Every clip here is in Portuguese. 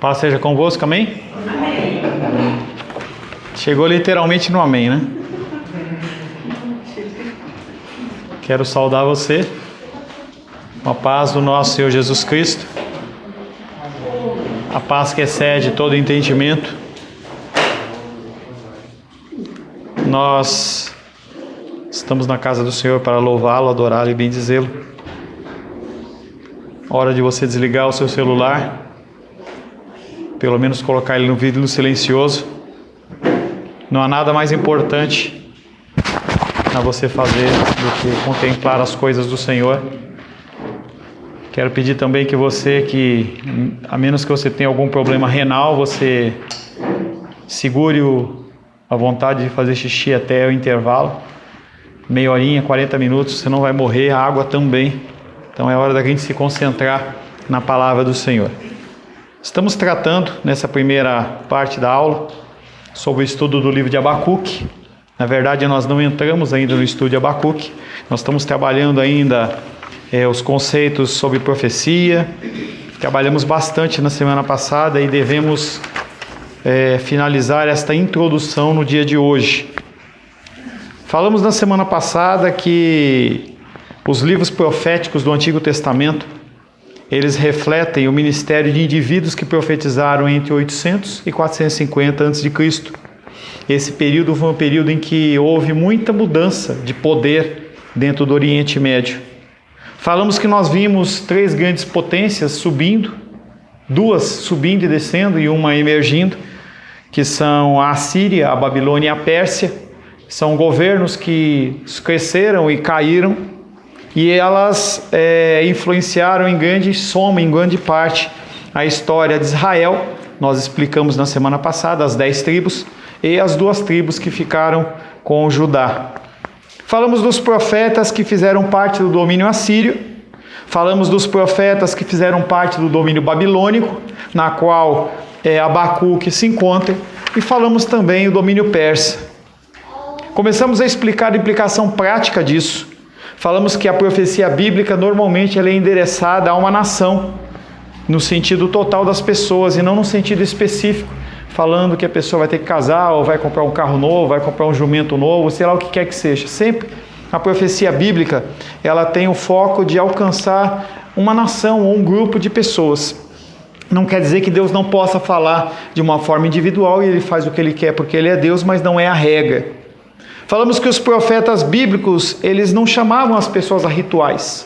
Paz seja convosco, amém? Amém. Chegou literalmente no amém, né? Quero saudar você com a paz do nosso Senhor Jesus Cristo, a paz que excede todo entendimento. Nós estamos na casa do Senhor para louvá-lo, adorá-lo e bendizê-lo. Hora de você desligar o seu celular, pelo menos colocar ele no vídeo no silencioso. Não há nada mais importante a você fazer do que contemplar as coisas do Senhor. Quero pedir também que você, a menos que você tenha algum problema renal, você segure a vontade de fazer xixi até o intervalo. Meia horinha, 40 minutos, você não vai morrer, a água também. Então é hora da gente se concentrar na palavra do Senhor. Estamos tratando, nessa primeira parte da aula, sobre o estudo do livro de Abacuque. Na verdade, nós não entramos ainda no estudo de Abacuque. Nós estamos trabalhando ainda os conceitos sobre profecia. Trabalhamos bastante na semana passada e devemos finalizar esta introdução no dia de hoje. Falamos na semana passada que os livros proféticos do Antigo Testamento, eles refletem o ministério de indivíduos que profetizaram entre 800 e 450 a.C. Esse período foi um período em que houve muita mudança de poder dentro do Oriente Médio. Falamos que nós vimos 3 grandes potências subindo, 2 subindo e descendo e uma emergindo, que são a Assíria, a Babilônia e a Pérsia. São governos que cresceram e caíram, e elas influenciaram em grande parte a história de Israel. Nós explicamos na semana passada as 10 tribos e as 2 tribos que ficaram com Judá. Falamos dos profetas que fizeram parte do domínio assírio. Falamos dos profetas que fizeram parte do domínio babilônico, na qual Abacuque se encontra. E falamos também do domínio persa. Começamos a explicar a implicação prática disso. Falamos que a profecia bíblica normalmente ela é endereçada a uma nação, no sentido total das pessoas e não no sentido específico, falando que a pessoa vai ter que casar, ou vai comprar um carro novo, vai comprar um jumento novo, sei lá o que quer que seja. Sempre a profecia bíblica ela tem o foco de alcançar uma nação ou um grupo de pessoas. Não quer dizer que Deus não possa falar de uma forma individual e Ele faz o que Ele quer porque Ele é Deus, mas não é a regra. Falamos que os profetas bíblicos, eles não chamavam as pessoas a rituais,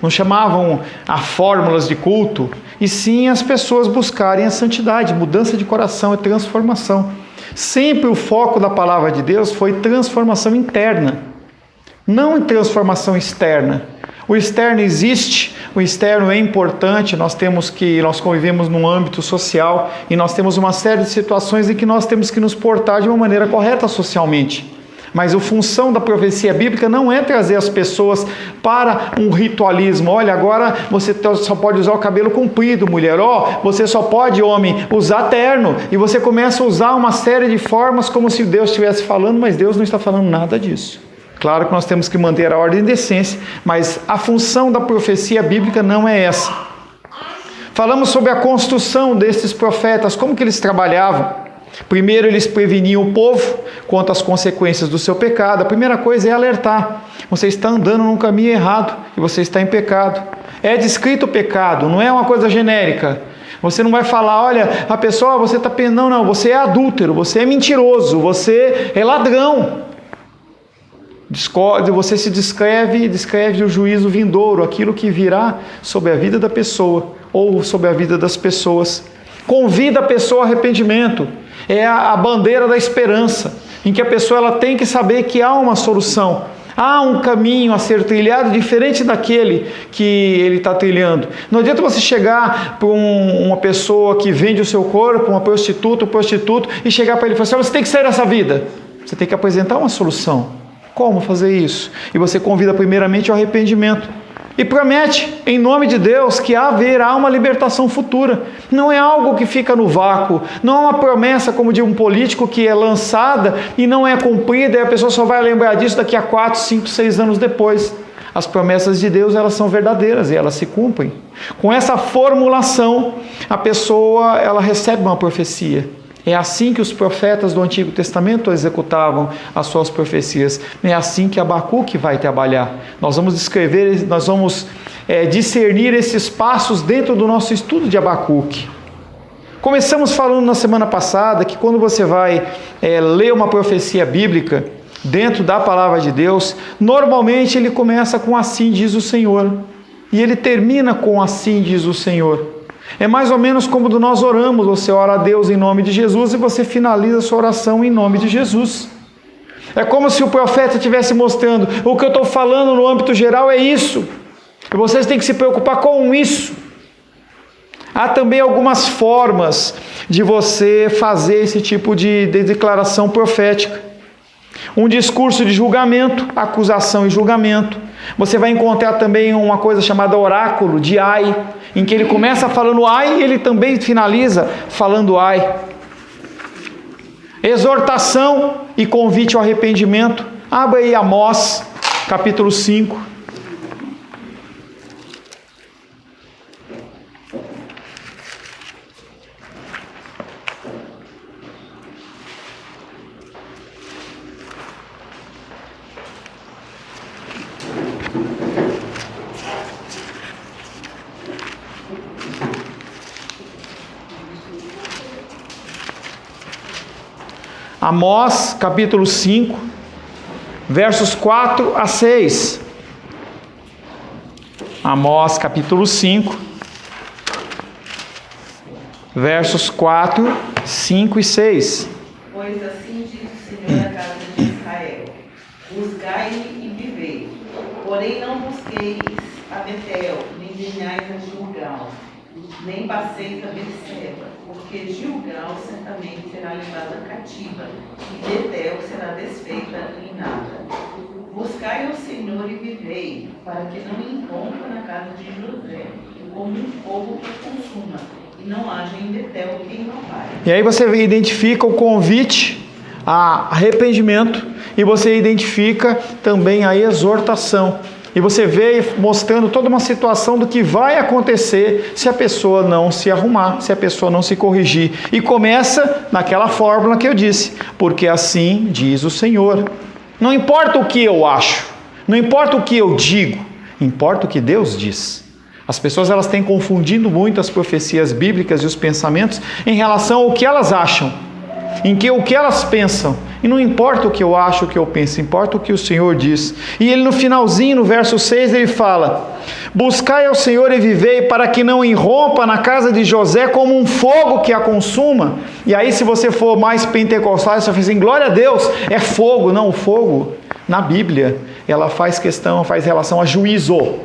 não chamavam a fórmulas de culto, e sim as pessoas buscarem a santidade, mudança de coração e transformação. Sempre o foco da palavra de Deus foi transformação interna, não em transformação externa. O externo existe, o externo é importante, nós convivemos num âmbito social e nós temos uma série de situações em que nós temos que nos portar de uma maneira correta socialmente. Mas a função da profecia bíblica não é trazer as pessoas para um ritualismo. Olha, agora você só pode usar o cabelo comprido, mulher. Você só pode, homem, usar terno. E você começa a usar uma série de formas como se Deus estivesse falando, mas Deus não está falando nada disso. Claro que nós temos que manter a ordem e decência, mas a função da profecia bíblica não é essa. Falamos sobre a construção desses profetas, como que eles trabalhavam. Primeiro, eles preveniam o povo quanto às consequências do seu pecado. A primeira coisa é alertar. Você está andando num caminho errado e você está em pecado. É descrito o pecado, não é uma coisa genérica. Você não vai falar, olha, a pessoa, você está pensando, não, você é adúltero, você é mentiroso, você é ladrão. Você se descreve o juízo vindouro, aquilo que virá sobre a vida da pessoa ou sobre a vida das pessoas. Convida a pessoa ao arrependimento. É a bandeira da esperança, em que a pessoa ela tem que saber que há uma solução, há um caminho a ser trilhado diferente daquele que ele está trilhando. Não adianta você chegar para uma pessoa que vende o seu corpo, uma prostituta, um prostituto, e chegar para ele e falar assim, você tem que sair dessa vida. Você tem que apresentar uma solução. Como fazer isso? E você convida primeiramente ao arrependimento. E promete, em nome de Deus, que haverá uma libertação futura. Não é algo que fica no vácuo. Não é uma promessa, como de um político, que é lançada e não é cumprida, e a pessoa só vai lembrar disso daqui a 4, 5, 6 anos depois. as promessas de Deus, elas são verdadeiras e elas se cumprem. Com essa formulação, a pessoa, ela recebe uma profecia. É assim que os profetas do Antigo Testamento executavam as suas profecias. É assim que Abacuque vai trabalhar. Nós vamos discernir esses passos dentro do nosso estudo de Abacuque. Começamos falando na semana passada que quando você vai ler uma profecia bíblica dentro da palavra de Deus, normalmente ele começa com assim diz o Senhor e ele termina com assim diz o Senhor. É mais ou menos como quando nós oramos, você ora a Deus em nome de Jesus e você finaliza a sua oração em nome de Jesus. É como se o profeta estivesse mostrando, o que eu estou falando no âmbito geral é isso, e vocês têm que se preocupar com isso. Há também algumas formas de você fazer esse tipo de declaração profética. Um discurso de julgamento, acusação e julgamento. Você vai encontrar também uma coisa chamada oráculo de ai, em que ele começa falando ai e ele também finaliza falando ai. Exortação e convite ao arrependimento. Abra aí Amós, capítulo 5. Amós, capítulo 5, versos 4 a 6. Amós, capítulo 5, versos 4, 5 e 6. Pois assim diz o Senhor à casa de Israel: buscai-me e vivei, porém não busqueis a Betel, nem venhais a Gilgal, nem passeis a Berseba, porque Gilgal certamente será levada cativa, e Betel será desfeita em nada. Buscai ao Senhor e vivei, para que não encontre na casa de José, como um fogo que consuma, e não haja em Betel quem não vai. E aí você identifica o convite a arrependimento, e você identifica também a exortação. E você vê mostrando toda uma situação do que vai acontecer se a pessoa não se arrumar, se a pessoa não se corrigir. E começa naquela fórmula que eu disse, porque assim diz o Senhor. Não importa o que eu acho, não importa o que eu digo, importa o que Deus diz. As pessoas elas têm confundido muito as profecias bíblicas e os pensamentos em relação ao que elas acham, o que elas pensam. E não importa o que eu acho, o que eu penso, importa o que o Senhor diz. E ele no finalzinho, no verso 6, ele fala: buscai ao Senhor e vivei, para que não irrompa na casa de José como um fogo que a consuma. E aí se você for mais pentecostal, você vai dizer, glória a Deus, é fogo. Não, o fogo, na Bíblia, ela faz relação a juízo.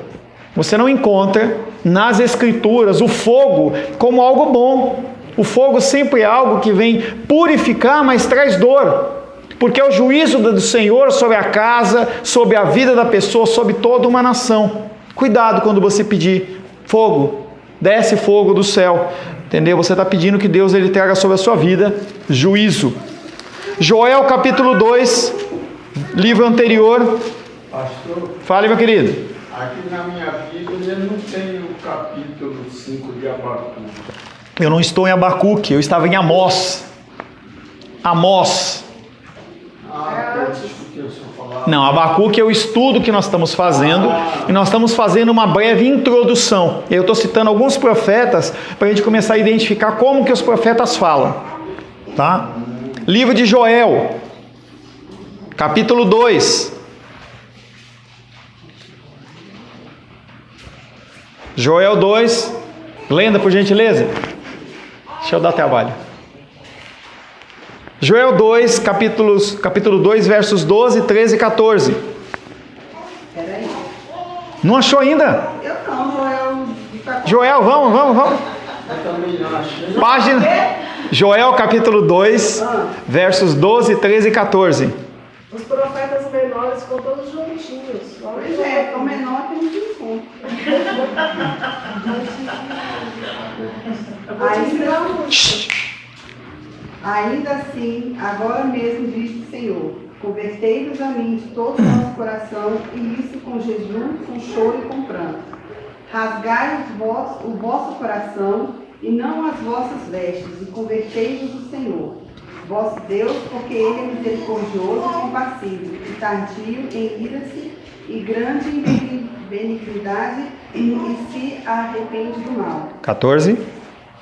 Você não encontra nas Escrituras o fogo como algo bom. O fogo sempre é algo que vem purificar, mas traz dor. Porque é o juízo do Senhor sobre a casa, sobre a vida da pessoa, sobre toda uma nação. Cuidado quando você pedir fogo, desce fogo do céu. Entendeu? Você está pedindo que Deus ele traga sobre a sua vida juízo. Joel capítulo 2, livro anterior. Pastor, Fale, meu querido. aqui na minha Bíblia não tem o capítulo 5 de Abacuque. Eu não estou em Abacuque, eu estava em Amós. Amós. Eu escutei o senhor falar. Não, Abacuque é o estudo que nós estamos fazendo, e nós estamos fazendo uma breve introdução. Eu estou citando alguns profetas para a gente começar a identificar como que os profetas falam. Tá? Livro de Joel, capítulo 2. Joel 2, lenda por gentileza. Deixa eu dar trabalho. Joel 2, capítulo 2, versos 12, 13 e 14. Peraí. Não achou ainda? Eu não, Joel, vamos. Eu também não achei. Página. Joel capítulo 2, versos 12, 13 e 14. Os profetas menores ficam todos juntinhos. Pois é, o menor que não se encontra. Eu vou te ensinar muito. Ainda assim, agora mesmo diz o Senhor, Convertei-vos a mim de todo o vosso coração, e isso com jejum, com choro e com pranto. Rasgai o vosso coração, e não as vossas vestes, e convertei-vos ao Senhor, vosso Deus, porque Ele é misericordioso e compassivo, e tardio em ira-se, e grande em benignidade, e se arrepende do mal. 14.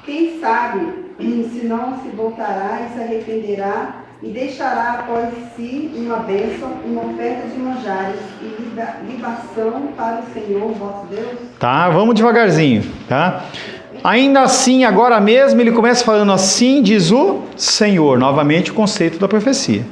Quem sabe se não se voltará e se arrependerá, e deixará após si uma bênção, uma oferta de manjares e libação para o Senhor vosso Deus? Tá, vamos devagarzinho, tá? Ainda assim, agora mesmo, ele começa falando assim, diz o Senhor, novamente o conceito da profecia.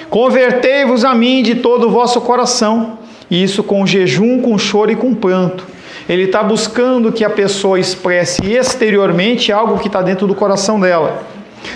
Convertei-vos a mim de todo o vosso coração, e isso com jejum, com choro e com pranto. Ele está buscando que a pessoa expresse exteriormente algo que está dentro do coração dela.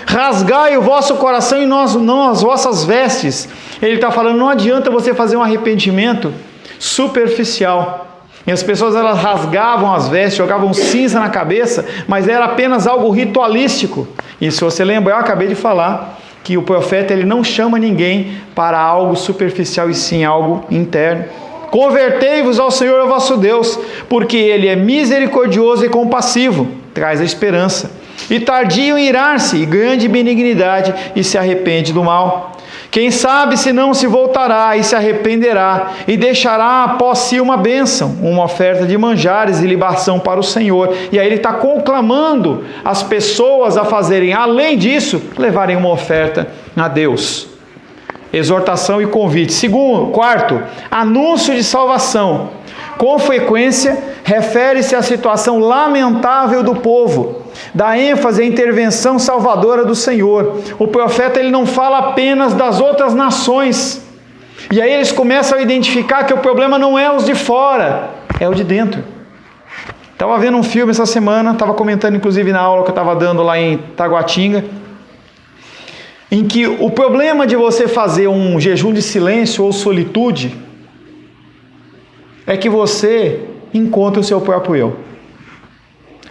Rasgai o vosso coração e não as vossas vestes. Ele está falando, não adianta você fazer um arrependimento superficial. E as pessoas, elas rasgavam as vestes, jogavam cinza na cabeça, mas era apenas algo ritualístico. E se você lembrar, eu acabei de falar que o profeta, ele não chama ninguém para algo superficial e sim algo interno. Convertei-vos ao Senhor vosso Deus, porque Ele é misericordioso e compassivo, traz a esperança, e tardio em irar-se, e grande benignidade, e se arrepende do mal. Quem sabe se não se voltará e se arrependerá, e deixará após si uma bênção, uma oferta de manjares e libação para o Senhor. E aí ele está conclamando as pessoas a fazerem, além disso, levarem uma oferta a Deus. Exortação e convite. Quarto, anúncio de salvação. Com frequência, refere-se à situação lamentável do povo, dá ênfase à intervenção salvadora do Senhor. O profeta, ele não fala apenas das outras nações. E aí eles começam a identificar que o problema não é os de fora, é o de dentro. Estava vendo um filme essa semana, estava comentando inclusive na aula que eu estava dando lá em Taguatinga, em que o problema de você fazer um jejum de silêncio ou solitude é que você encontra o seu próprio eu.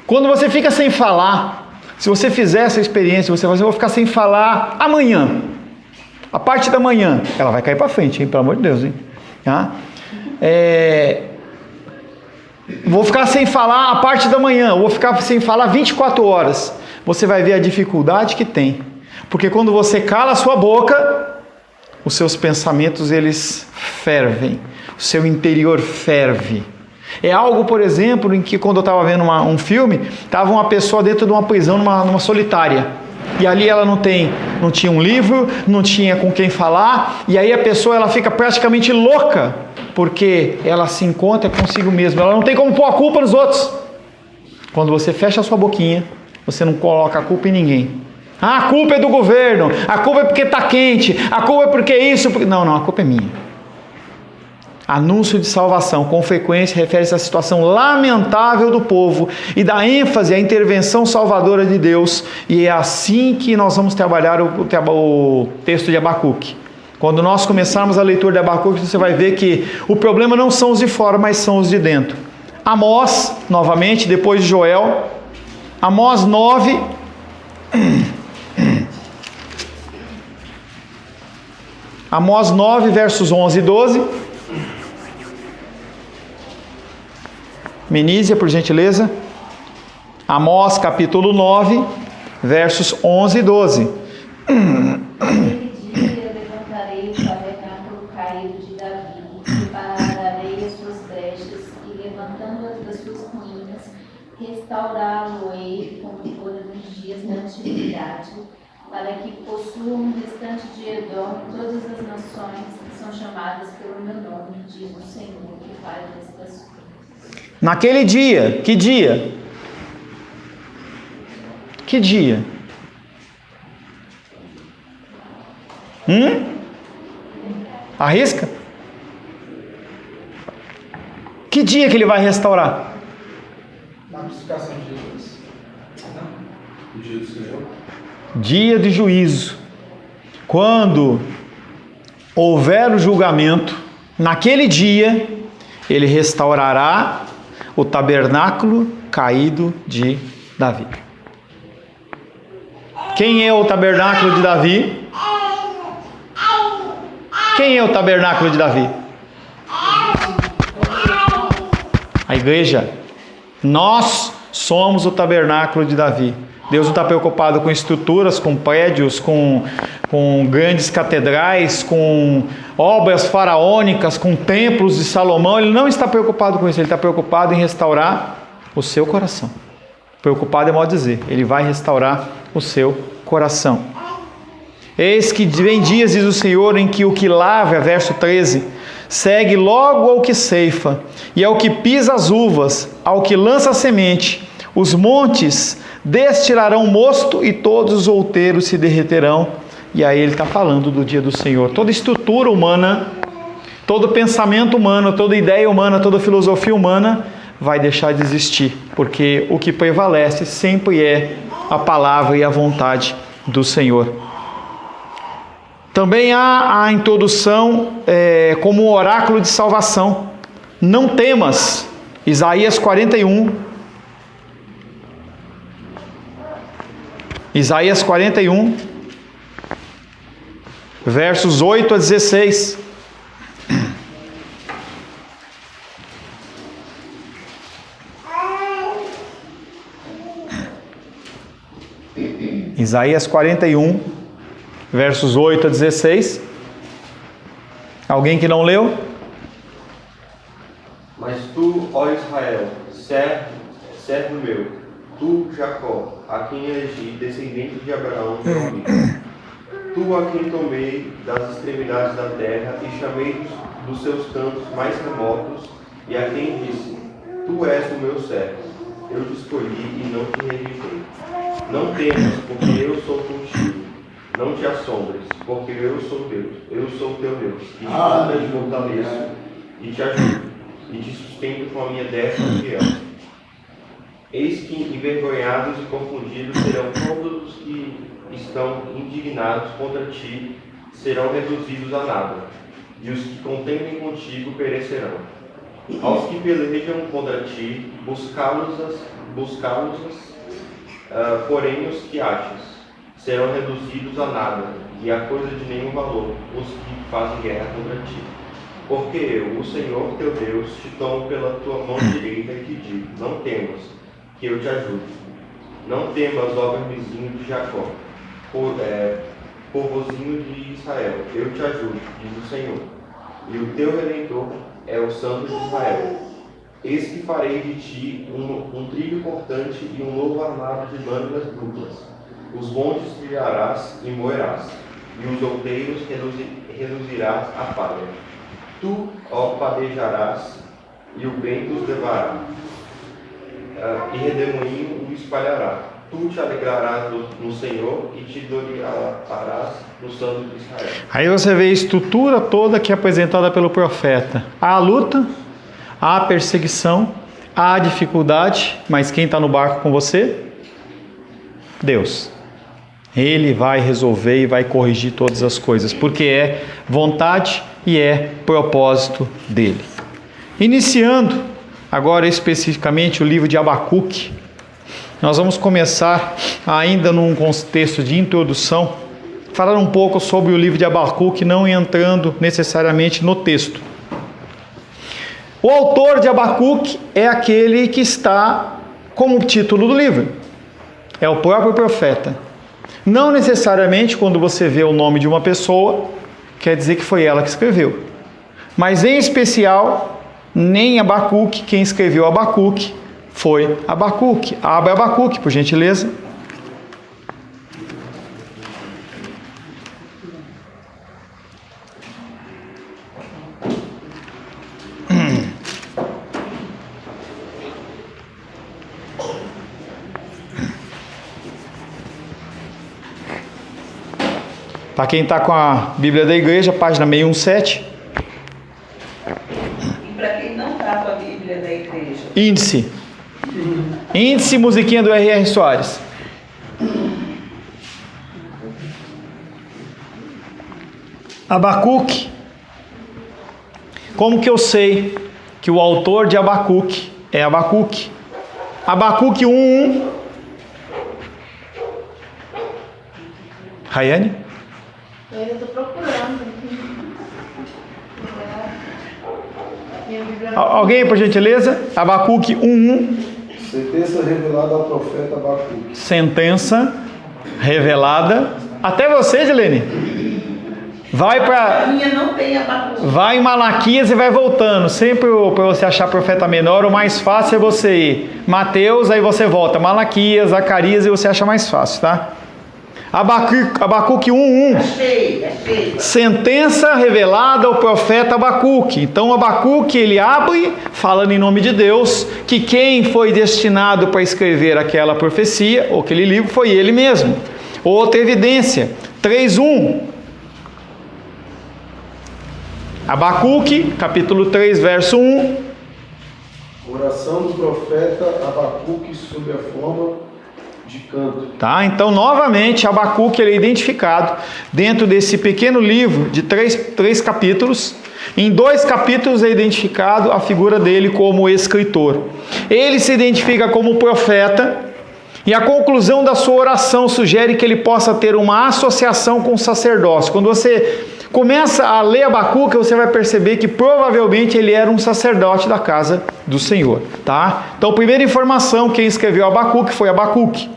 Quando você fica sem falar, se você fizer essa experiência, você vai dizer, eu vou ficar sem falar amanhã, a parte da manhã, ela vai cair para frente, hein? Pelo amor de Deus, hein? Tá? Vou ficar sem falar a parte da manhã, vou ficar sem falar 24 horas. Você vai ver a dificuldade que tem. Porque quando você cala a sua boca, os seus pensamentos, eles fervem. O seu interior ferve. É algo, por exemplo, em que quando eu estava vendo um filme, estava uma pessoa dentro de uma prisão, numa solitária. E ali ela não tinha um livro, não tinha com quem falar, e aí a pessoa, ela fica praticamente louca, porque ela se encontra consigo mesma. Ela não tem como pôr a culpa nos outros. Quando você fecha a sua boquinha, você não coloca a culpa em ninguém. Ah, a culpa é do governo, a culpa é porque está quente, a culpa é porque isso... Não, a culpa é minha. Anúncio de salvação, com frequência, refere-se à situação lamentável do povo e dá ênfase à intervenção salvadora de Deus. E é assim que nós vamos trabalhar o texto de Abacuque. Quando nós começarmos a leitura de Abacuque, você vai ver que o problema não são os de fora, mas são os de dentro. Amós, novamente, depois de Joel. Amós 9... Amós 9, versos 11 e 12. Menísia, por gentileza. Amós, capítulo 9, versos 11 e 12. Naquele dia levantarei o tabernáculo caído de Davi, e pararei as suas brechas, e levantando-as das suas ruínas, restaurá-lo-ei como fora nos dias da antiguidade, para que possuam o restante de Edom todas as nações que são chamadas pelo meu nome, diz o Senhor, que Pai das estações. Naquele dia, que dia? Que dia? Arrisca? Que dia que ele vai restaurar? Na crucificação de Jesus. Não? O dia do Senhor. Dia de juízo. Quando houver o julgamento, naquele dia, ele restaurará o tabernáculo caído de Davi. Quem é o tabernáculo de Davi? Quem é o tabernáculo de Davi? A igreja. Nós somos o tabernáculo de Davi. Deus não está preocupado com estruturas, com prédios, com grandes catedrais, com obras faraônicas, com templos de Salomão. Ele não está preocupado com isso. Ele está preocupado em restaurar o seu coração. Preocupado é modo de dizer. Ele vai restaurar o seu coração. Eis que vem dias, diz o Senhor, em que o que lavra, verso 13, segue logo ao que ceifa, e ao que pisa as uvas, ao que lança a semente. Os montes destilarão mosto, e todos os outeiros se derreterão. E aí ele está falando do dia do Senhor. Toda estrutura humana, todo pensamento humano, toda ideia humana, toda filosofia humana vai deixar de existir, porque o que prevalece sempre é a palavra e a vontade do Senhor. Também há a introdução como um oráculo de salvação. Não temas, Isaías 41. Isaías 41, versos 8 a 16. Isaías 41, versos 8 a 16. Alguém que não leu? Mas tu, ó Israel, servo meu, tu, Jacó, a quem elegi, descendente de Abraão, meu amigo, tu a quem tomei das extremidades da terra e chamei dos seus cantos mais remotos, e a quem disse, tu és o meu servo, eu te escolhi e não te rejeitei. Não temas, porque eu sou contigo. Não te assombres, porque eu sou Deus, eu sou teu Deus, que te fortaleço e te ajudo, e te sustento com a minha destra fiel. Eis que envergonhados e confundidos serão todos os que estão indignados contra ti, serão reduzidos a nada, e os que contendem contigo perecerão. Aos que pelejam contra ti, buscá-los, porém os que achas, serão reduzidos a nada, e a coisa de nenhum valor, os que fazem guerra contra ti. Porque eu, o Senhor teu Deus, te tomo pela tua mão direita e te digo, não temas, que eu te ajudo. Não temas, ó vermezinho de Jacó, povozinho de Israel, eu te ajudo, diz o Senhor. E o teu Redentor é o Santo de Israel. Eis que farei de ti um trilho cortante e um novo armado de lâminas duplas. Os montes trilharás e moerás, e os outeiros reduzirás a palha. Tu, ó, padejarás, e o vento os levará, e redemoinho o espalhará. Tu te alegrarás no Senhor e te gloriarás no Santo de Israel. Aí você vê a estrutura toda que é apresentada pelo profeta. Há a luta, há a perseguição, há a dificuldade, mas quem está no barco com você? Deus. Ele vai resolver e vai corrigir todas as coisas, porque é vontade e é propósito dele. Iniciando agora especificamente o livro de Abacuque, nós vamos começar ainda num contexto de introdução, falar um pouco sobre o livro de Abacuque, não entrando necessariamente no texto. O autor de Abacuque é aquele que está como título do livro, é o próprio profeta. Não necessariamente quando você vê o nome de uma pessoa, quer dizer que foi ela que escreveu. Mas em especial, nem Abacuque, quem escreveu Abacuque foi Abacuque. Abra Abacuque, por gentileza. Para quem está com a Bíblia da Igreja, página 617. E para quem não está com a Bíblia da Igreja? Índice. Índice, musiquinha do R.R. Soares. Abacuque. Como que eu sei que o autor de Abacuque é Abacuque? Abacuque 1:1. Rayane? Eu ainda estou procurando. Alguém, por gentileza? Abacuque 1:1. Sentença revelada ao profeta Abacuque. Sentença revelada. Até você, Edilene. A minha não tem Abacuque. Vai em Malaquias e vai voltando. Sempre para você achar profeta menor, o mais fácil é você ir Mateus, aí você volta Malaquias, Zacarias e você acha mais fácil, tá? Abacuque 1:1. Achei. Sentença revelada ao profeta Abacuque. Então Abacuque, ele abre falando em nome de Deus que quem foi destinado para escrever aquela profecia ou aquele livro foi ele mesmo. Outra evidência, 3:1. Abacuque, capítulo 3, verso 1. Oração do profeta Abacuque sob a forma de canto. Tá? Então, novamente, Abacuque ele é identificado dentro desse pequeno livro de três capítulos. Em 2 capítulos é identificado a figura dele como escritor. Ele se identifica como profeta e a conclusão da sua oração sugere que ele possa ter uma associação com o sacerdócio. Quando você começa a ler Abacuque, você vai perceber que provavelmente ele era um sacerdote da casa do Senhor, tá? Então, primeira informação, quem escreveu Abacuque foi Abacuque.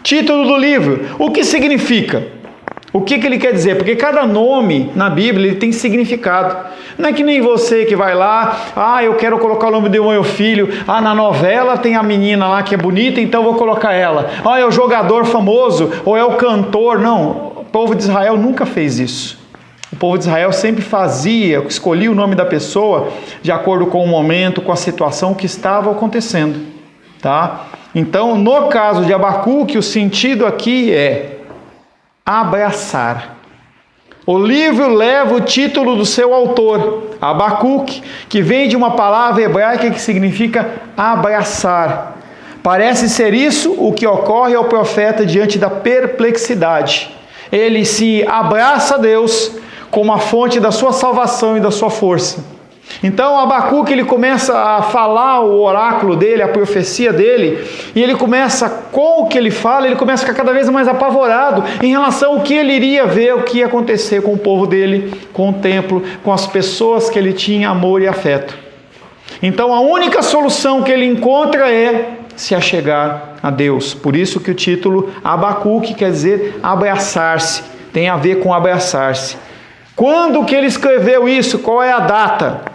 Título do livro, o que significa? O que ele quer dizer? Porque cada nome na Bíblia ele tem significado. Não é que nem você que vai lá, eu quero colocar o nome do meu filho, na novela tem a menina lá que é bonita, então eu vou colocar ela. É o jogador famoso, ou é o cantor. Não, o povo de Israel nunca fez isso. O povo de Israel sempre escolhia o nome da pessoa de acordo com o momento, com a situação que estava acontecendo, tá? Então, no caso de Abacuque, o sentido aqui é abraçar. O livro leva o título do seu autor, Abacuque, que vem de uma palavra hebraica que significa abraçar. Parece ser isso o que ocorre ao profeta diante da perplexidade. Ele se abraça a Deus como a fonte da sua salvação e da sua força. Então Abacuque ele começa a falar o oráculo dele, a profecia dele, e ele começa, com o que ele fala, ele começa a ficar cada vez mais apavorado em relação ao que ele iria ver, o que ia acontecer com o povo dele, com o templo, com as pessoas que ele tinha amor e afeto. Então a única solução que ele encontra é se achegar a Deus. Por isso que o título Abacuque quer dizer abraçar-se, tem a ver com abraçar-se. Quando que ele escreveu isso? Qual é a data?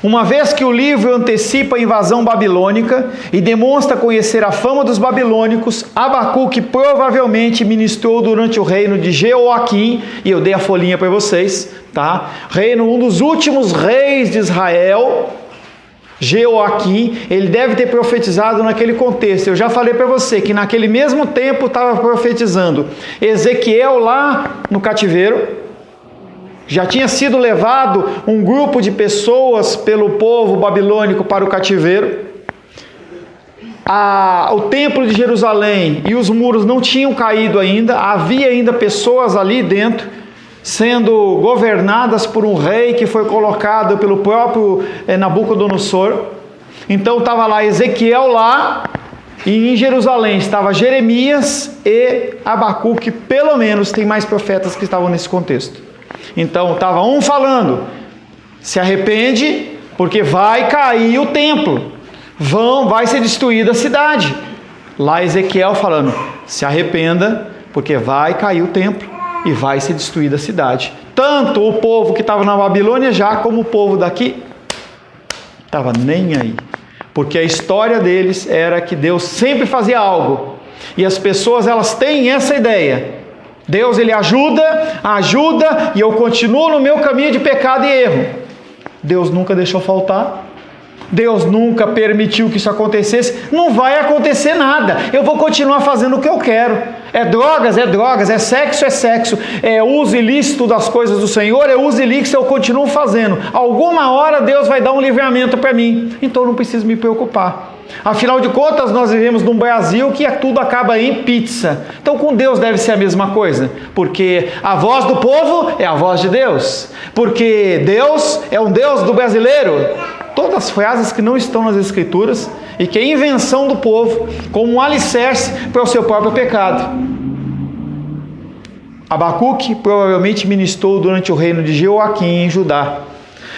Uma vez que o livro antecipa a invasão babilônica e demonstra conhecer a fama dos babilônicos, Abacuque provavelmente ministrou durante o reino de Jeoaquim, e eu dei a folhinha para vocês, tá? Um dos últimos reis de Israel, Jeoaquim, ele deve ter profetizado naquele contexto. Eu já falei para você que naquele mesmo tempo estava profetizando Ezequiel lá no cativeiro. Já tinha sido levado um grupo de pessoas pelo povo babilônico para o cativeiro. O templo de Jerusalém e os muros não tinham caído ainda. Havia ainda pessoas ali dentro, sendo governadas por um rei que foi colocado pelo próprio Nabucodonosor. Então estava lá Ezequiel lá, e em Jerusalém estava Jeremias e Abacuque. Pelo menos tem mais profetas que estavam nesse contexto. Então estava um falando, se arrepende, porque vai cair o templo, vai ser destruída a cidade. Lá Ezequiel falando, se arrependa, porque vai cair o templo e vai ser destruída a cidade. Tanto o povo que estava na Babilônia já, como o povo daqui, estava nem aí. Porque a história deles era que Deus sempre fazia algo. E as pessoas elas têm essa ideia. Deus ele ajuda e eu continuo no meu caminho de pecado e erro. Deus nunca deixou faltar. Deus nunca permitiu que isso acontecesse. Não vai acontecer nada. Eu vou continuar fazendo o que eu quero. É drogas, é sexo, é uso ilícito das coisas do Senhor, é uso ilícito, eu continuo fazendo. Alguma hora Deus vai dar um livramento para mim. Então eu não preciso me preocupar. Afinal de contas, nós vivemos num Brasil que tudo acaba em pizza. Então com Deus deve ser a mesma coisa. Porque a voz do povo é a voz de Deus. Porque Deus é um Deus do brasileiro. Todas as frases que não estão nas Escrituras e que é invenção do povo como um alicerce para o seu próprio pecado. Abacuque provavelmente ministrou durante o reino de Jeoaquim em Judá.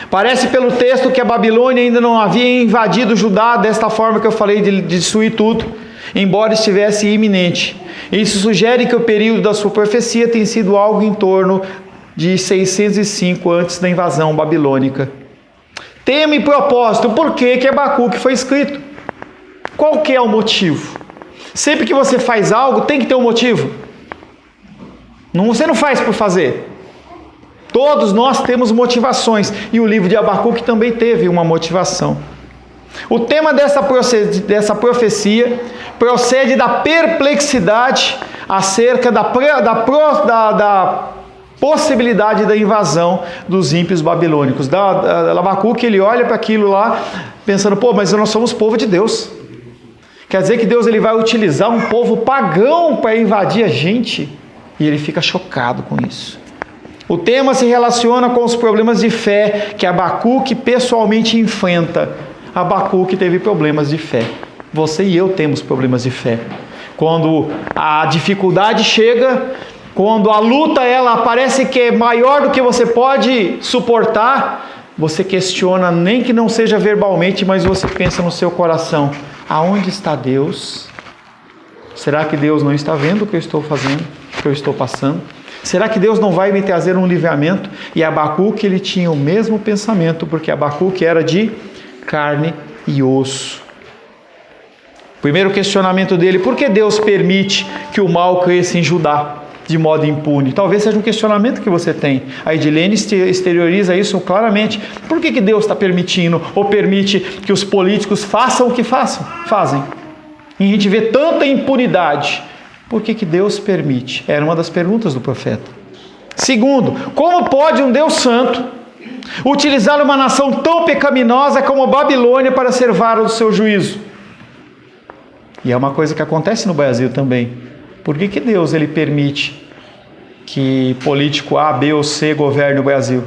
Parece pelo texto que a Babilônia ainda não havia invadido Judá desta forma que eu falei, de destruir tudo, embora estivesse iminente. Isso sugere que o período da sua profecia tem sido algo em torno de 605 antes da invasão babilônica. Tema e propósito. Por que Abacuque foi escrito? Qual que é o motivo? Sempre que você faz algo, tem que ter um motivo. Você não faz por fazer. Todos nós temos motivações. E o livro de Abacuque também teve uma motivação. O tema dessa profecia procede da perplexidade acerca da possibilidade da invasão dos ímpios babilônicos. Abacuque, ele olha para aquilo lá, pensando, mas nós somos povo de Deus. Quer dizer que Deus ele vai utilizar um povo pagão para invadir a gente? E ele fica chocado com isso. O tema se relaciona com os problemas de fé que Abacuque pessoalmente enfrenta. Abacuque teve problemas de fé. Você e eu temos problemas de fé. Quando a dificuldade chega, quando a luta ela parece que é maior do que você pode suportar, você questiona, nem que não seja verbalmente, mas você pensa no seu coração: aonde está Deus? Será que Deus não está vendo o que eu estou fazendo, o que eu estou passando? Será que Deus não vai me trazer um livramento? E Abacuque, ele tinha o mesmo pensamento, porque Abacuque era de carne e osso. Primeiro questionamento dele: por que Deus permite que o mal cresça em Judá de modo impune? Talvez seja um questionamento que você tem. A Edilene exterioriza isso claramente. Por que Deus está permitindo ou permite que os políticos façam o que fazem? E a gente vê tanta impunidade. Por que Deus permite? Era uma das perguntas do profeta. Segundo, como pode um Deus santo utilizar uma nação tão pecaminosa como a Babilônia para ser vara do seu juízo? E é uma coisa que acontece no Brasil também. Por que Deus ele permite que político A, B ou C governe o Brasil?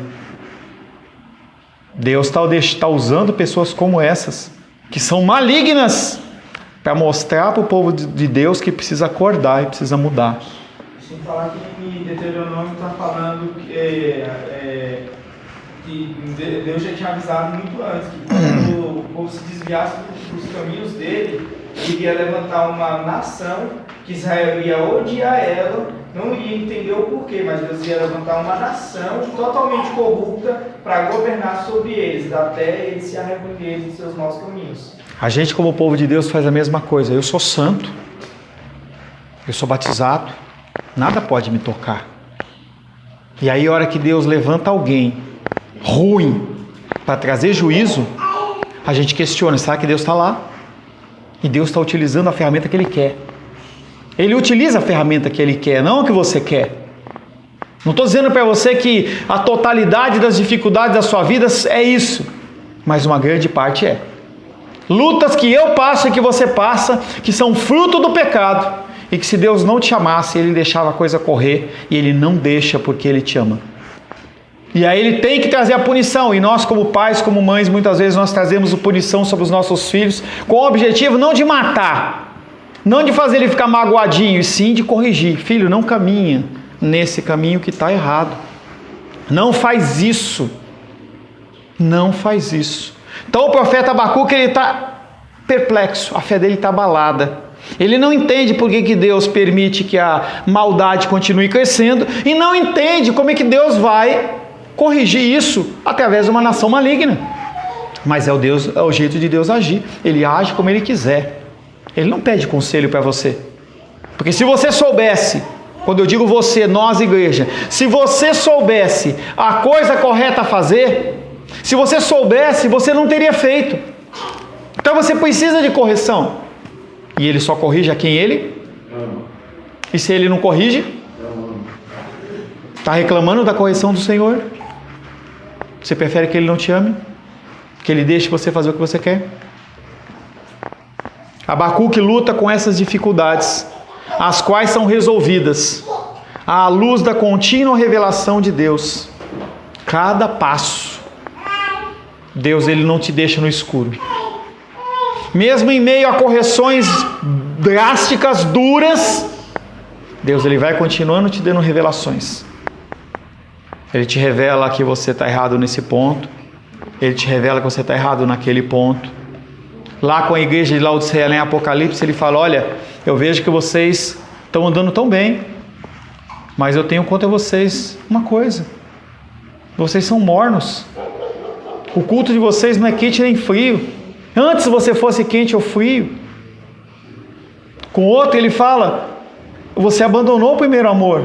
Deus está usando pessoas como essas, que são malignas, para mostrar para o povo de Deus que precisa acordar e precisa mudar. Sem falar que Deuteronômio está falando que Deus já tinha avisado muito antes que quando o povo se desviasse dos caminhos dele, ele iria levantar uma nação que Israel ia odiar ela, não ia entender o porquê, mas Deus ia levantar uma nação totalmente corrupta para governar sobre eles, até eles se arrependerem dos seus maus caminhos. A gente, como povo de Deus, faz a mesma coisa. Eu sou santo, eu sou batizado, nada pode me tocar. E aí, a hora que Deus levanta alguém ruim para trazer juízo, a gente questiona: será que Deus está lá? E Deus está utilizando a ferramenta que Ele quer. Ele utiliza a ferramenta que Ele quer, não a que você quer. Não estou dizendo para você que a totalidade das dificuldades da sua vida é isso, mas uma grande parte é. Lutas que eu passo e que você passa, que são fruto do pecado, e que se Deus não te amasse, Ele deixava a coisa correr, e Ele não deixa porque Ele te ama. E aí Ele tem que trazer a punição, e nós como pais, como mães, muitas vezes nós trazemos a punição sobre os nossos filhos, com o objetivo não de matar, não de fazer ele ficar magoadinho, e sim de corrigir. Filho, não caminha nesse caminho que está errado. Não faz isso. Não faz isso. Então o profeta Abacuque, ele está perplexo, a fé dele está abalada. Ele não entende por que Deus permite que a maldade continue crescendo, e não entende como é que Deus vai corrigir isso através de uma nação maligna. Mas é o jeito de Deus agir. Ele age como Ele quiser. Ele não pede conselho para você. Porque se você soubesse, quando eu digo você, nós igreja, se você soubesse a coisa correta a fazer, se você soubesse, você não teria feito. Então você precisa de correção. E Ele só corrige a quem Ele ama. E se Ele não corrige, está reclamando da correção do Senhor? Você prefere que Ele não te ame? Que Ele deixe você fazer o que você quer? Abacuque luta com essas dificuldades, as quais são resolvidas à luz da contínua revelação de Deus. Cada passo, Deus ele não te deixa no escuro. Mesmo em meio a correções drásticas, duras, Deus ele vai continuando te dando revelações. Ele te revela que você está errado nesse ponto, ele te revela que você está errado naquele ponto. Lá com a igreja de Laodiceia, em Apocalipse, ele fala: olha, eu vejo que vocês estão andando tão bem, mas eu tenho contra vocês uma coisa: vocês são mornos. O culto de vocês não é quente nem frio. Antes você fosse quente ou frio. Com outro ele fala: você abandonou o primeiro amor.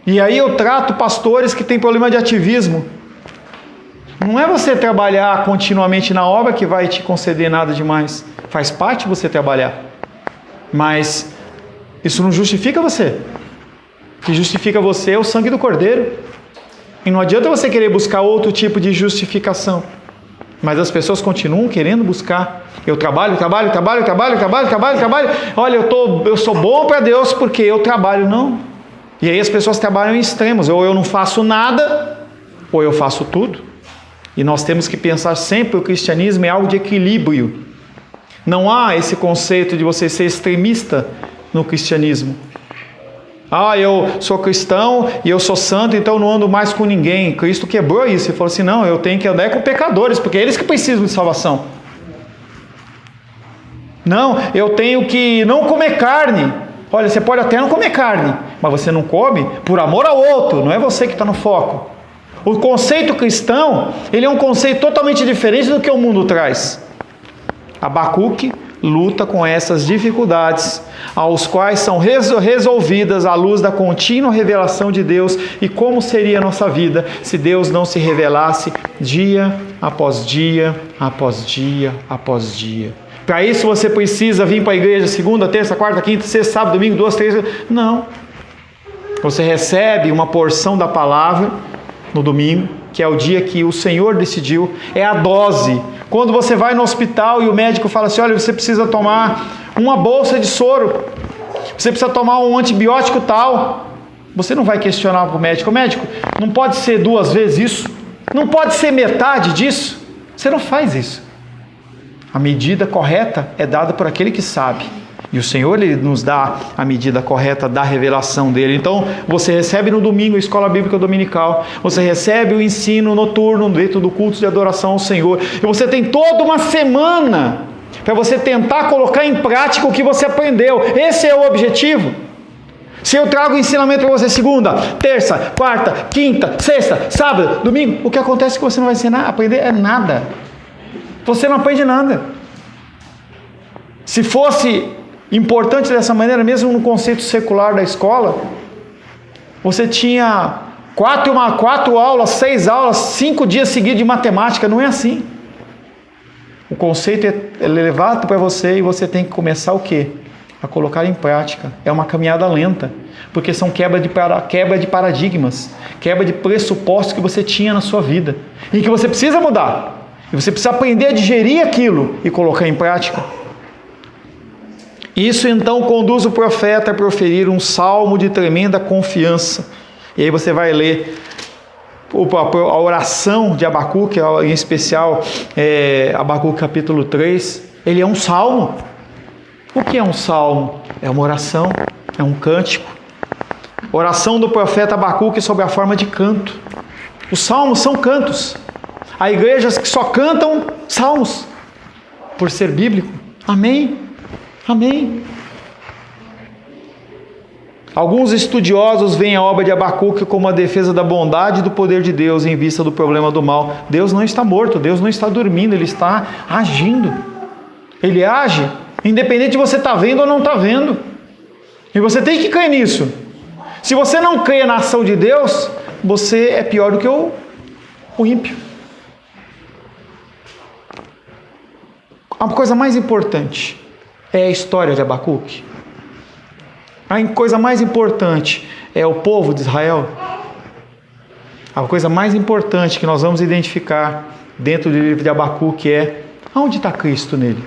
E aí eu trato pastores que têm problema de ativismo. Não é você trabalhar continuamente na obra que vai te conceder nada demais. Faz parte você trabalhar. Mas isso não justifica você. O que justifica você é o sangue do Cordeiro. E não adianta você querer buscar outro tipo de justificação. Mas as pessoas continuam querendo buscar. Eu trabalho. Olha, eu sou bom para Deus porque eu trabalho. Não. E aí as pessoas trabalham em extremos. Ou eu não faço nada, ou eu faço tudo. E nós temos que pensar sempre que o cristianismo é algo de equilíbrio. Não há esse conceito de você ser extremista no cristianismo. Eu sou cristão e eu sou santo, então não ando mais com ninguém. Cristo quebrou isso e falou assim: não, eu tenho que andar com pecadores, porque é eles que precisam de salvação. Não, eu tenho que não comer carne. Olha, você pode até não comer carne, mas você não come por amor ao outro, não é você que está no foco. O conceito cristão, ele é um conceito totalmente diferente do que o mundo traz. Abacuque luta com essas dificuldades, aos quais são resolvidas à luz da contínua revelação de Deus. E como seria a nossa vida se Deus não se revelasse dia após dia, após dia, após dia? Para isso você precisa vir para a igreja segunda, terça, quarta, quinta, sexta, sábado, domingo, 2, 3... Não. Você recebe uma porção da palavra no domingo, que é o dia que o Senhor decidiu, é a dose. Quando você vai no hospital e o médico fala assim: olha, você precisa tomar uma bolsa de soro, você precisa tomar um antibiótico tal, você não vai questionar para o médico: médico, não pode ser 2 vezes isso? Não pode ser metade disso? Você não faz isso. A medida correta é dada por aquele que sabe. E o Senhor, Ele nos dá a medida correta da revelação dEle. Então, você recebe no domingo a escola bíblica dominical, você recebe o ensino noturno dentro do culto de adoração ao Senhor, e você tem toda uma semana para você tentar colocar em prática o que você aprendeu. Esse é o objetivo. Se eu trago o ensinamento para você segunda, terça, quarta, quinta, sexta, sábado, domingo, o que acontece é que você não vai ensinar, aprender é nada. Você não aprende nada. Se fosse importante dessa maneira, mesmo no conceito secular da escola, você tinha 4 aulas, 6 aulas, 5 dias seguidos de matemática. Não é assim. O conceito é levado para você e você tem que começar o quê? A colocar em prática. É uma caminhada lenta, porque são quebra de paradigmas, quebra de pressupostos que você tinha na sua vida e que você precisa mudar. E você precisa aprender a digerir aquilo e colocar em prática. Isso então conduz o profeta a proferir um salmo de tremenda confiança. E aí você vai ler a oração de Abacuque, em especial Abacuque capítulo 3. Ele é um salmo. O que é um salmo? É uma oração, é um cântico. Oração do profeta Abacuque sobre a forma de canto. Os salmos são cantos. Há igrejas que só cantam salmos, por ser bíblico. Amém? Amém. Alguns estudiosos veem a obra de Abacuque como a defesa da bondade e do poder de Deus em vista do problema do mal. Deus não está morto, Deus não está dormindo, Ele está agindo. Ele age, independente de você estar vendo ou não estar vendo. E você tem que crer nisso. Se você não crê na ação de Deus, você é pior do que o ímpio. A coisa mais importante é a história de Abacuque. A coisa mais importante é o povo de Israel. A coisa mais importante que nós vamos identificar dentro do livro de Abacuque é: onde está Cristo nele?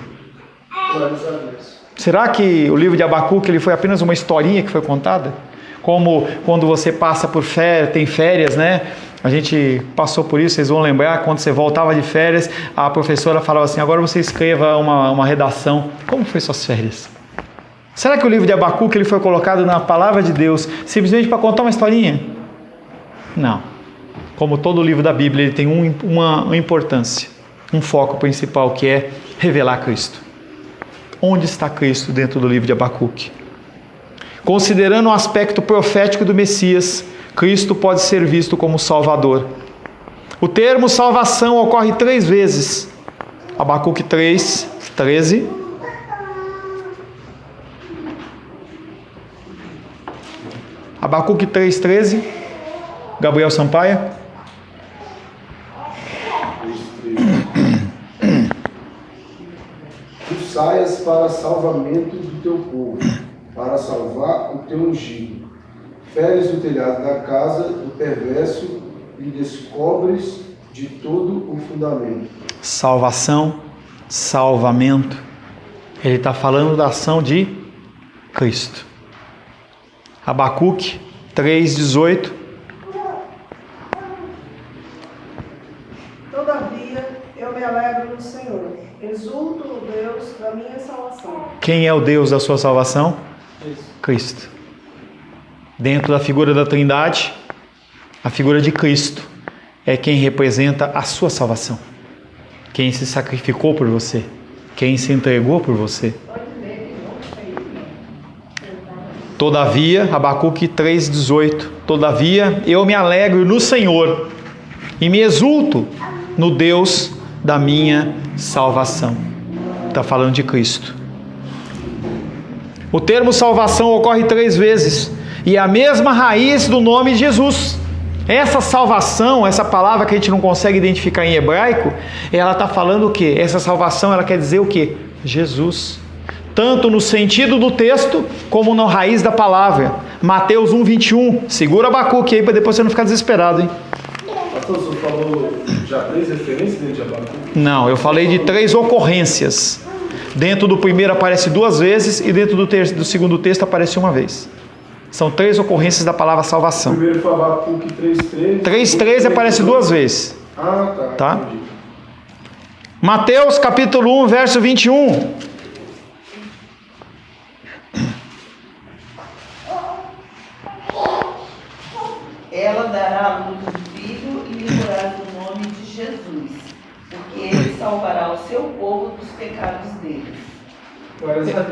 Será que o livro de Abacuque ele foi apenas uma historinha que foi contada? Como quando você passa por férias, tem férias, né? A gente passou por isso, vocês vão lembrar, quando você voltava de férias, a professora falava assim: agora você escreva uma redação. Como foi suas férias? Será que o livro de Abacuque ele foi colocado na palavra de Deus simplesmente para contar uma historinha? Não. como todo livro da Bíblia, ele tem uma importância, um foco principal, que é revelar Cristo. Onde está Cristo dentro do livro de Abacuque? Considerando o aspecto profético do Messias, Cristo pode ser visto como Salvador. O termo salvação ocorre 3 vezes. Abacuque 3, 13. Abacuque 3, 13. Gabriel Sampaia. Tu saias para salvamento do teu povo, para salvar o teu ungido. Feres o telhado da casa do perverso e descobres de todo o fundamento. Salvação, salvamento. Ele está falando da ação de Cristo. Abacuque 3,18. Todavia, eu me alegro no Senhor. Exulto no Deus da minha salvação. Quem é o Deus da sua salvação? Cristo. Dentro da figura da Trindade, a figura de Cristo é quem representa a sua salvação. Quem se sacrificou por você. Quem se entregou por você. Todavia, Abacuque 3,18. Todavia, eu me alegro no Senhor e me exulto no Deus da minha salvação. Está falando de Cristo. O termo salvação ocorre 3 vezes e é a mesma raiz do nome de Jesus. Essa salvação, essa palavra que a gente não consegue identificar em hebraico, ela está falando o quê? Essa salvação, ela quer dizer o quê? Jesus. Tanto no sentido do texto, como na raiz da palavra. Mateus 1,21. Segura Abacuque aí, para depois você não ficar desesperado, hein? Pastor, o senhor falou já 3 referências dentro de Abacuque? Não, eu falei de 3 ocorrências. Dentro do primeiro aparece 2 vezes e dentro do segundo texto aparece 1 vez. São 3 ocorrências da palavra salvação. O primeiro foi Abacuque 3,13. 3,13 aparece 2 vezes. Ah, tá. Tá? Mateus capítulo 1, verso 21. Ela dará à luz um filho e lhe porás o nome de Jesus, porque ele salvará o seu povo dos pecados deles.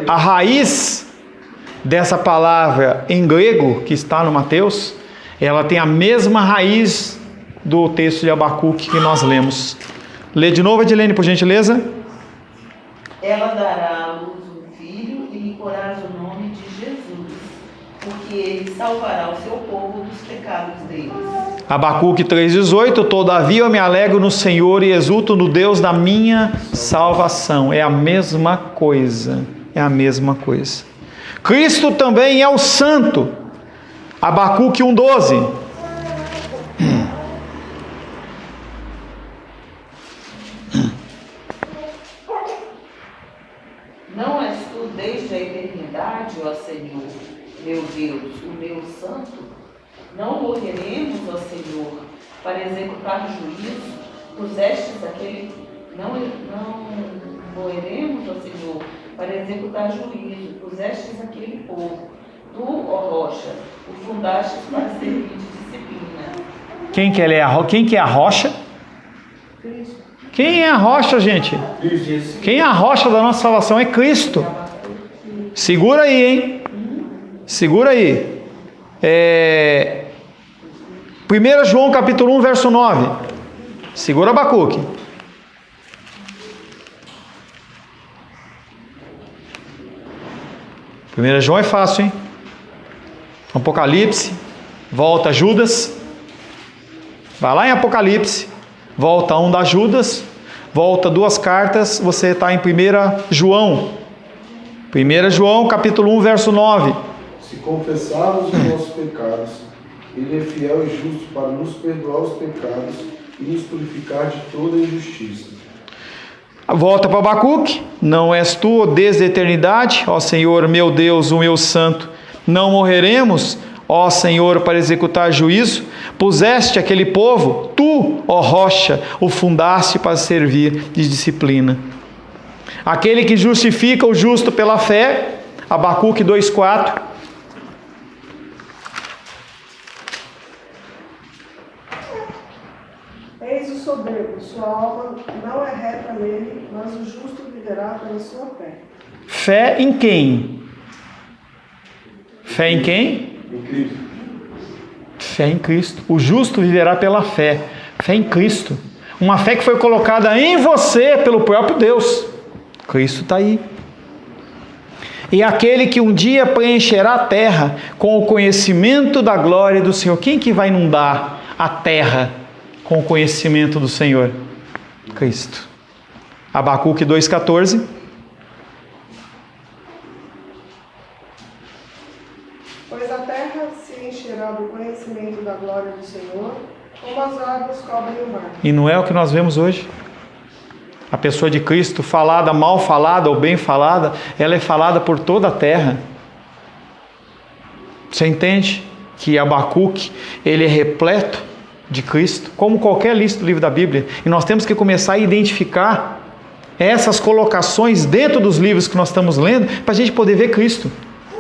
A raiz dessa palavra em grego que está no Mateus, ela tem a mesma raiz do texto de Abacuque que nós lemos. Lê de novo, Edilene, por gentileza. Ela dará à luz um filho e lhe porás o nome de Jesus, porque ele salvará o seu povo dos pecados deles. Abacuque 3,18. Todavia eu me alegro no Senhor e exulto no Deus da minha salvação. É a mesma coisa. É a mesma coisa. Cristo também é o santo. Abacuque 1,12. Não és tu desde a eternidade, ó Senhor, meu Deus, o meu santo? Não morreremos, ó Senhor, para executar juízo? Pusestes aquele... Não morreremos, ó Senhor, para executar juízo. Pusestes aquele povo. Tu, ó rocha, o fundastes para servir de disciplina. Quem que é a rocha? Quem é a rocha, gente? Quem é a rocha da nossa salvação? É Cristo. Segura aí, hein? Segura aí. 1 João capítulo 1, verso 9. Segura Abacuque. Primeira João é fácil, hein? Apocalipse, volta Judas. Vai lá em Apocalipse, volta um da Judas, volta 2 cartas, você está em 1 João. 1 João capítulo 1, verso 9. Se confessarmos os nossos pecados, Ele é fiel e justo para nos perdoar os pecados e nos purificar de toda injustiça. Volta para Abacuque. Não és tu, desde a eternidade, ó Senhor, meu Deus, o meu santo. Não morreremos, ó Senhor, para executar juízo. Puseste aquele povo, tu, ó rocha, o fundaste para servir de disciplina. Aquele que justifica o justo pela fé, Abacuque 2,4. sua alma não é reta nele, mas o justo viverá pela sua fé. Fé em quem? Fé em quem? Em Cristo. Fé em Cristo. O justo viverá pela fé. Fé em Cristo. Uma fé que foi colocada em você pelo próprio Deus. Cristo está aí. E aquele que um dia preencherá a terra com o conhecimento da glória do Senhor. Quem que vai inundar a terra com o conhecimento do Senhor? Cristo. Abacuque 2,14. Pois a terra se encherá do conhecimento da glória do Senhor, como as águas cobrem o mar. E não é o que nós vemos hoje? A pessoa de Cristo, falada, mal falada ou bem falada, ela é falada por toda a terra. Você entende que Abacuque, ele é repleto de Cristo, como qualquer lista do livro da Bíblia. E nós temos que começar a identificar essas colocações dentro dos livros que nós estamos lendo, para a gente poder ver Cristo.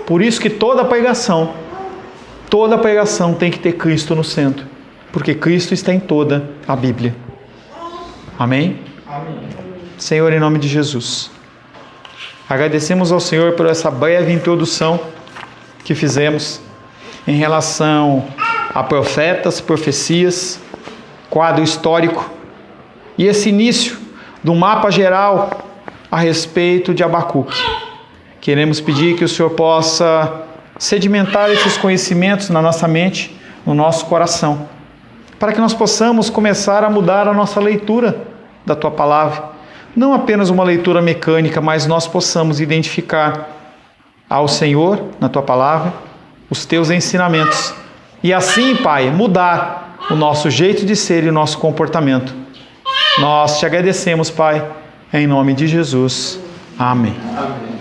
Por isso que toda pregação tem que ter Cristo no centro. Porque Cristo está em toda a Bíblia. Amém? Amém. Senhor, em nome de Jesus, agradecemos ao Senhor por essa breve introdução que fizemos em relação a profetas, profecias, quadro histórico e esse início do mapa geral a respeito de Abacuque. Queremos pedir que o Senhor possa sedimentar esses conhecimentos na nossa mente, no nosso coração, para que nós possamos começar a mudar a nossa leitura da Tua Palavra. Não apenas uma leitura mecânica, mas nós possamos identificar ao Senhor, na Tua Palavra, os Teus ensinamentos. E assim, Pai, mudar o nosso jeito de ser e o nosso comportamento. Nós te agradecemos, Pai, em nome de Jesus. Amém. Amém.